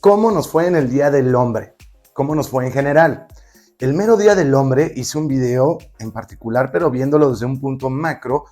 ¿Cómo nos fue en el Día del Hombre? ¿Cómo nos fue en general? El mero Día del Hombre hice un video en particular, pero viéndolo desde un punto macro,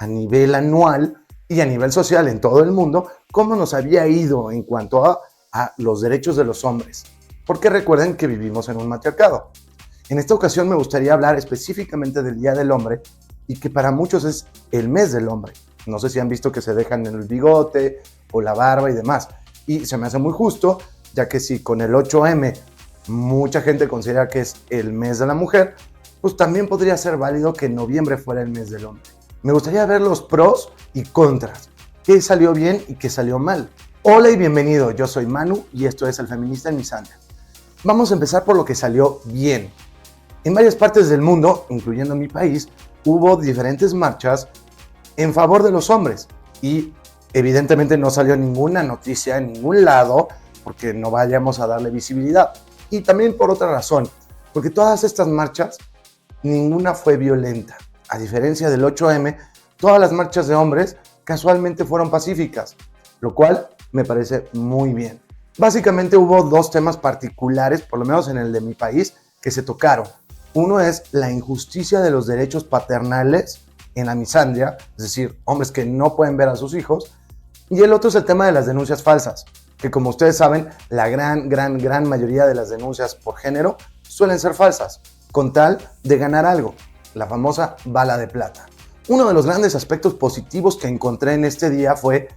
a nivel anual y a nivel social en todo el mundo, cómo nos había ido en cuanto a los derechos de los hombres. Porque recuerden que vivimos en un matriarcado. En esta ocasión me gustaría hablar específicamente del Día del Hombre y que para muchos es el mes del hombre. No sé si han visto que se dejan el bigote o la barba y demás. Y se me hace muy justo, ya que si con el 8M mucha gente considera que es el mes de la mujer, pues también podría ser válido que noviembre fuera el mes del hombre. Me gustaría ver los pros y contras, qué salió bien y qué salió mal. Hola y bienvenido, yo soy Manu y esto es El Feminista en Misandria. Vamos a empezar por lo que salió bien. En varias partes del mundo, incluyendo mi país, hubo diferentes marchas en favor de los hombres y evidentemente no salió ninguna noticia en ningún lado porque no vayamos a darle visibilidad. Y también por otra razón, porque todas estas marchas, ninguna fue violenta. A diferencia del 8M, todas las marchas de hombres casualmente fueron pacíficas, lo cual me parece muy bien. Básicamente hubo dos temas particulares, por lo menos en el de mi país, que se tocaron. Uno es la injusticia de los derechos paternales en la misandria, es decir, hombres que no pueden ver a sus hijos, y el otro es el tema de las denuncias falsas, que como ustedes saben, la gran mayoría de las denuncias por género suelen ser falsas, con tal de ganar algo, la famosa bala de plata. Uno de los grandes aspectos positivos que encontré en este día fue,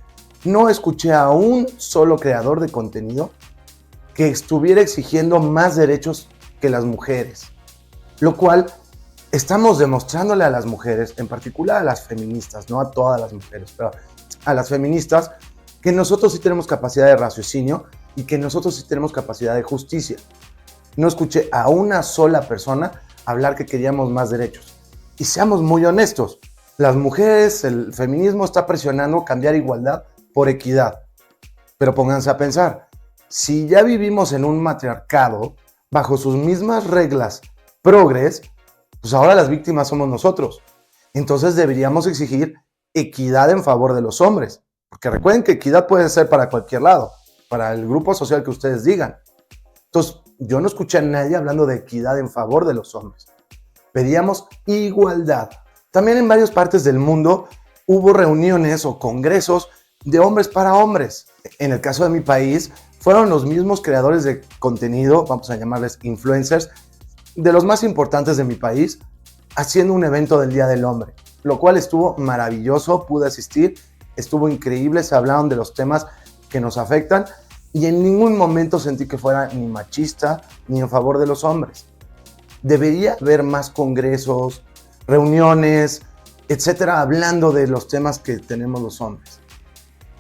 no escuché a un solo creador de contenido que estuviera exigiendo más derechos que las mujeres, lo cual estamos demostrándole a las mujeres, en particular a las feministas, no a todas las mujeres, pero a las feministas, que nosotros sí tenemos capacidad de raciocinio y que nosotros sí tenemos capacidad de justicia. No escuché a una sola persona hablar que queríamos más derechos. Y seamos muy honestos, las mujeres, el feminismo está presionando cambiar igualdad por equidad. Pero pónganse a pensar, si ya vivimos en un matriarcado, bajo sus mismas reglas progres, pues ahora las víctimas somos nosotros. Entonces deberíamos exigir equidad en favor de los hombres. Porque recuerden que equidad puede ser para cualquier lado, para el grupo social que ustedes digan. Entonces, yo no escuché a nadie hablando de equidad en favor de los hombres. Pedíamos igualdad. También en varias partes del mundo hubo reuniones o congresos de hombres para hombres. En el caso de mi país, fueron los mismos creadores de contenido, vamos a llamarles influencers, de los más importantes de mi país, haciendo un evento del Día del Hombre, lo cual estuvo maravilloso, pude asistir, estuvo increíble, se hablaron de los temas que nos afectan y en ningún momento sentí que fuera ni machista ni en favor de los hombres. Debería haber más congresos, reuniones, etcétera, hablando de los temas que tenemos los hombres.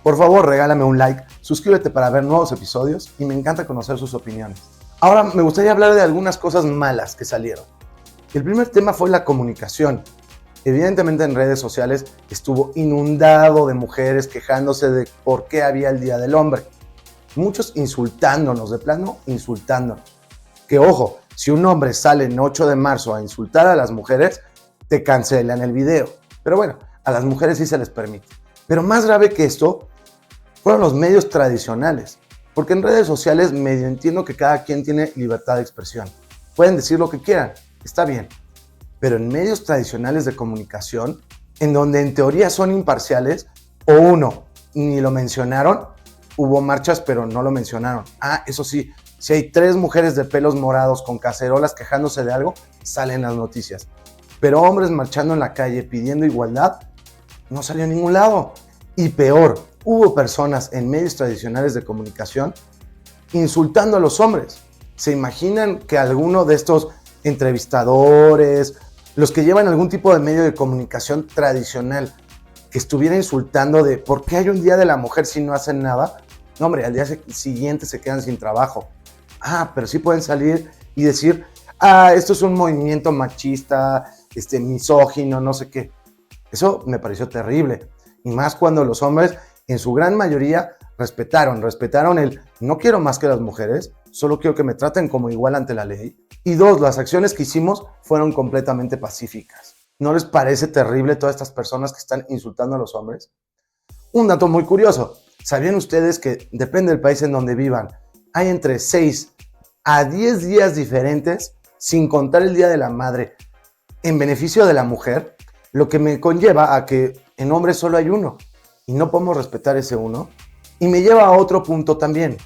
Por favor, regálame un like, suscríbete para ver nuevos episodios y me encanta conocer sus opiniones. Ahora me gustaría hablar de algunas cosas malas que salieron. El primer tema fue la comunicación. Evidentemente en redes sociales estuvo inundado de mujeres quejándose de por qué había el Día del Hombre. Muchos insultándonos, de plano insultándonos. Que ojo, si un hombre sale en 8 de marzo a insultar a las mujeres, te cancelan el video. Pero bueno, a las mujeres sí se les permite. Pero más grave que esto fueron los medios tradicionales. Porque en redes sociales medio entiendo que cada quien tiene libertad de expresión. Pueden decir lo que quieran, está bien. Pero en medios tradicionales de comunicación, en donde en teoría son imparciales, o uno, ni lo mencionaron, hubo marchas pero no lo mencionaron. Ah, eso sí, si hay 3 mujeres de pelos morados con cacerolas quejándose de algo, salen las noticias. Pero hombres marchando en la calle pidiendo igualdad, no salió a ningún lado. Y peor, hubo personas en medios tradicionales de comunicación insultando a los hombres. ¿Se imaginan que alguno de estos entrevistadores, los que llevan algún tipo de medio de comunicación tradicional, que estuviera insultando de ¿por qué hay un Día de la Mujer si no hacen nada? No, hombre, al día siguiente se quedan sin trabajo. Ah, pero sí pueden salir y decir, esto es un movimiento machista, misógino, no sé qué. Eso me pareció terrible. Y más cuando los hombres, en su gran mayoría, respetaron el no quiero más que las mujeres, solo quiero que me traten como igual ante la ley. Y 2, las acciones que hicimos fueron completamente pacíficas. ¿No les parece terrible todas estas personas que están insultando a los hombres? Un dato muy curioso, ¿sabían ustedes que depende del país en donde vivan? hay entre 6 a 10 días diferentes, sin contar el Día de la Madre, en beneficio de la mujer, lo que me conlleva a que en hombres solo hay uno y no podemos respetar ese uno. Y me lleva a otro punto también.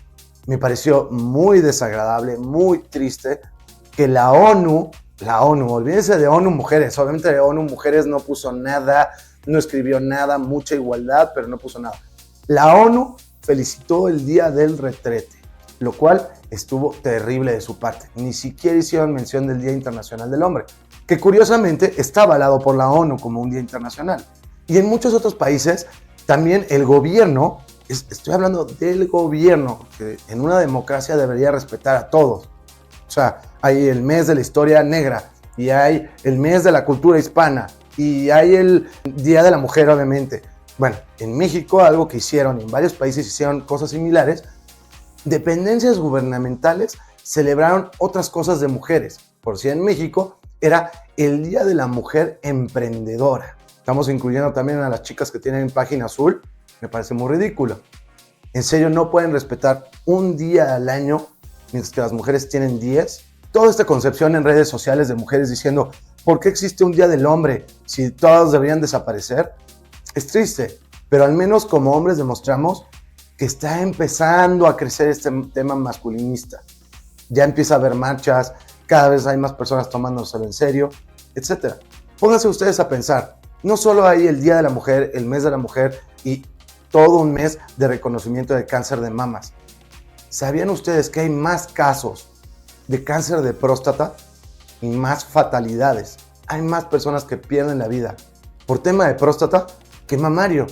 Me pareció muy desagradable, muy triste que la ONU, olvídense de ONU Mujeres, obviamente de ONU Mujeres no puso nada, no escribió nada, mucha igualdad, pero no puso nada. La ONU felicitó el Día del Retrete, lo cual estuvo terrible de su parte. Ni siquiera hicieron mención del Día Internacional del Hombre, que curiosamente está avalado por la ONU como un día internacional. Y en muchos otros países también el gobierno, estoy hablando del gobierno, que en una democracia debería respetar a todos. O sea, hay el mes de la historia negra, y hay el mes de la cultura hispana, y hay el Día de la Mujer, obviamente. Bueno, en México algo que hicieron, y en varios países hicieron cosas similares, dependencias gubernamentales celebraron otras cosas de mujeres. Por si en México era el Día de la Mujer Emprendedora. Estamos incluyendo también a las chicas que tienen página azul. Me parece muy ridículo. En serio, no pueden respetar un día al año, mientras que las mujeres tienen 10. Toda esta concepción en redes sociales de mujeres diciendo, ¿por qué existe un Día del Hombre si todos deberían desaparecer? Es triste, pero al menos como hombres demostramos que está empezando a crecer este tema masculinista. Ya empieza a haber marchas, cada vez hay más personas tomándoselo en serio, etc. Pónganse ustedes a pensar, no solo hay el Día de la Mujer, el mes de la mujer y todo un mes de reconocimiento de cáncer de mamas. ¿Sabían ustedes que hay más casos de cáncer de próstata y más fatalidades? Hay más personas que pierden la vida por tema de próstata que mamario.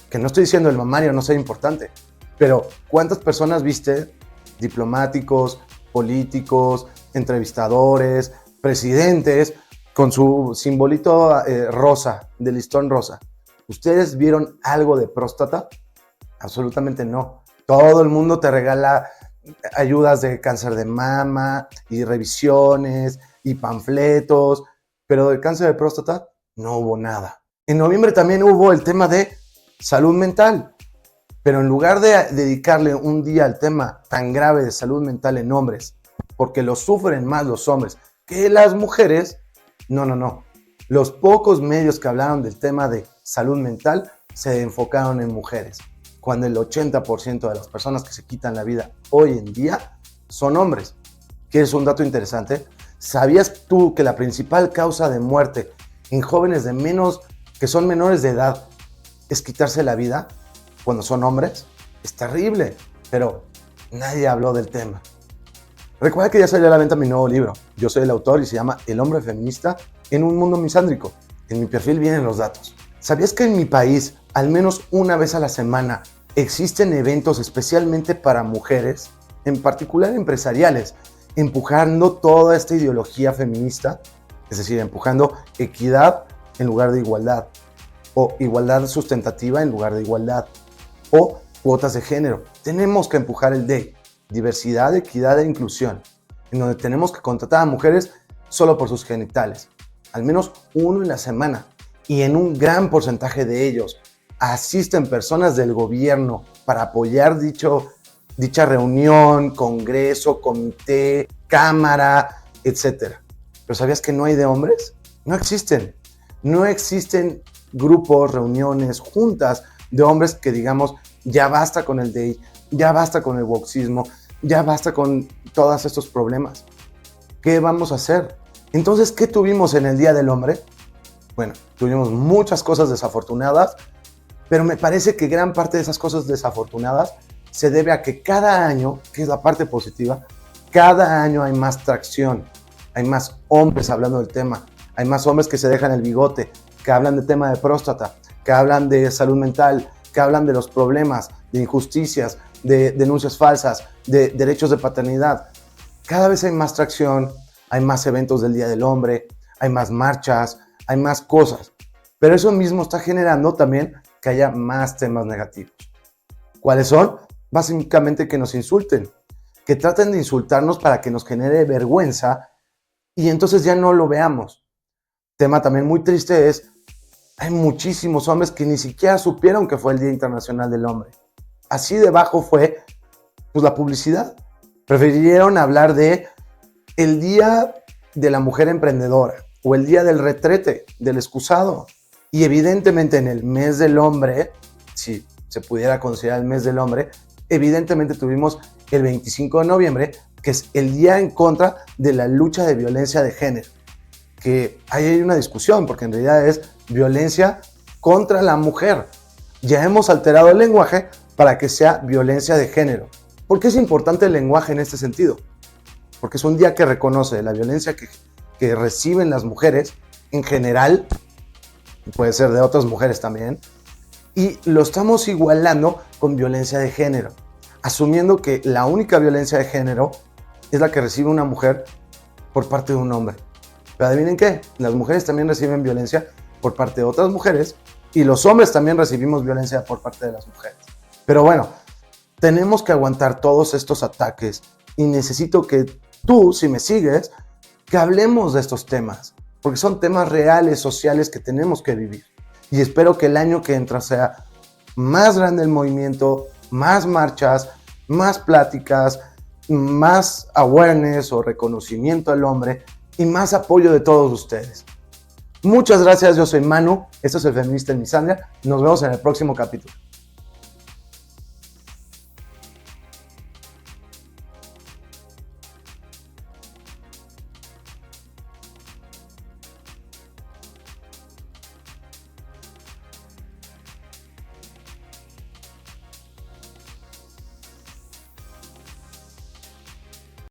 Que no estoy diciendo el mamario no sea importante, pero ¿cuántas personas viste? Diplomáticos, políticos, entrevistadores, presidentes, con su simbolito rosa, de listón rosa. ¿Ustedes vieron algo de próstata? Absolutamente no. Todo el mundo te regala ayudas de cáncer de mama y revisiones y panfletos, pero del cáncer de próstata no hubo nada. En noviembre también hubo el tema de salud mental, pero en lugar de dedicarle un día al tema tan grave de salud mental en hombres, porque lo sufren más los hombres que las mujeres, no. Los pocos medios que hablaron del tema de salud mental se enfocaron en mujeres, cuando el 80% de las personas que se quitan la vida hoy en día son hombres. ¿Quieres un dato interesante? ¿Sabías tú que la principal causa de muerte en jóvenes que son menores de edad es quitarse la vida cuando son hombres? Es terrible, pero nadie habló del tema. Recuerda que ya salió a la venta mi nuevo libro. Yo soy el autor y se llama El hombre feminista en un mundo misándrico. En mi perfil vienen los datos. ¿Sabías que en mi país, al menos una vez a la semana, existen eventos especialmente para mujeres, en particular empresariales, empujando toda esta ideología feminista? Es decir, empujando equidad en lugar de igualdad, o igualdad sustentativa en lugar de igualdad, o cuotas de género. Tenemos que empujar el de diversidad, equidad e inclusión, en donde tenemos que contratar a mujeres solo por sus genitales, al menos uno en la semana, y en un gran porcentaje de ellos asisten personas del gobierno para apoyar dicha reunión, congreso, comité, cámara, etc. ¿Pero sabías que no hay de hombres? No existen. No existen grupos, reuniones, juntas de hombres que digamos, ya basta con el DEI, ya basta con el wokeismo, ya basta con todos estos problemas. ¿Qué vamos a hacer? Entonces, ¿qué tuvimos en el Día del Hombre? Bueno, tuvimos muchas cosas desafortunadas, pero me parece que gran parte de esas cosas desafortunadas se debe a que cada año, que es la parte positiva, cada año hay más tracción, hay más hombres hablando del tema, hay más hombres que se dejan el bigote, que hablan del tema de próstata, que hablan de salud mental, que hablan de los problemas, de injusticias, de denuncias falsas, de derechos de paternidad. Cada vez hay más tracción, hay más eventos del Día del Hombre, hay más marchas, hay más cosas. Pero eso mismo está generando también que haya más temas negativos. ¿Cuáles son? Básicamente que nos insulten, que traten de insultarnos para que nos genere vergüenza y entonces ya no lo veamos. Tema también muy triste es, hay muchísimos hombres que ni siquiera supieron que fue el Día Internacional del Hombre. Así de bajo fue pues, la publicidad. Prefirieron hablar de el día de la mujer emprendedora o el día del retrete, del excusado. Y evidentemente en el mes del hombre, si se pudiera considerar el mes del hombre, evidentemente tuvimos el 25 de noviembre, que es el día en contra de la lucha de violencia de género. Que ahí hay una discusión, porque en realidad es violencia contra la mujer. Ya hemos alterado el lenguaje para que sea violencia de género. ¿Por qué es importante el lenguaje en este sentido? Porque es un día que reconoce la violencia que reciben las mujeres en general, puede ser de otras mujeres también, y lo estamos igualando con violencia de género, asumiendo que la única violencia de género es la que recibe una mujer por parte de un hombre. Pero adivinen qué, las mujeres también reciben violencia por parte de otras mujeres y los hombres también recibimos violencia por parte de las mujeres. Pero bueno, tenemos que aguantar todos estos ataques y necesito que tú, si me sigues, que hablemos de estos temas, porque son temas reales, sociales que tenemos que vivir. Y espero que el año que entra sea más grande el movimiento, más marchas, más pláticas, más awareness o reconocimiento al hombre y más apoyo de todos ustedes. Muchas gracias, yo soy Manu, esto es El Feminista en Misandria, nos vemos en el próximo capítulo.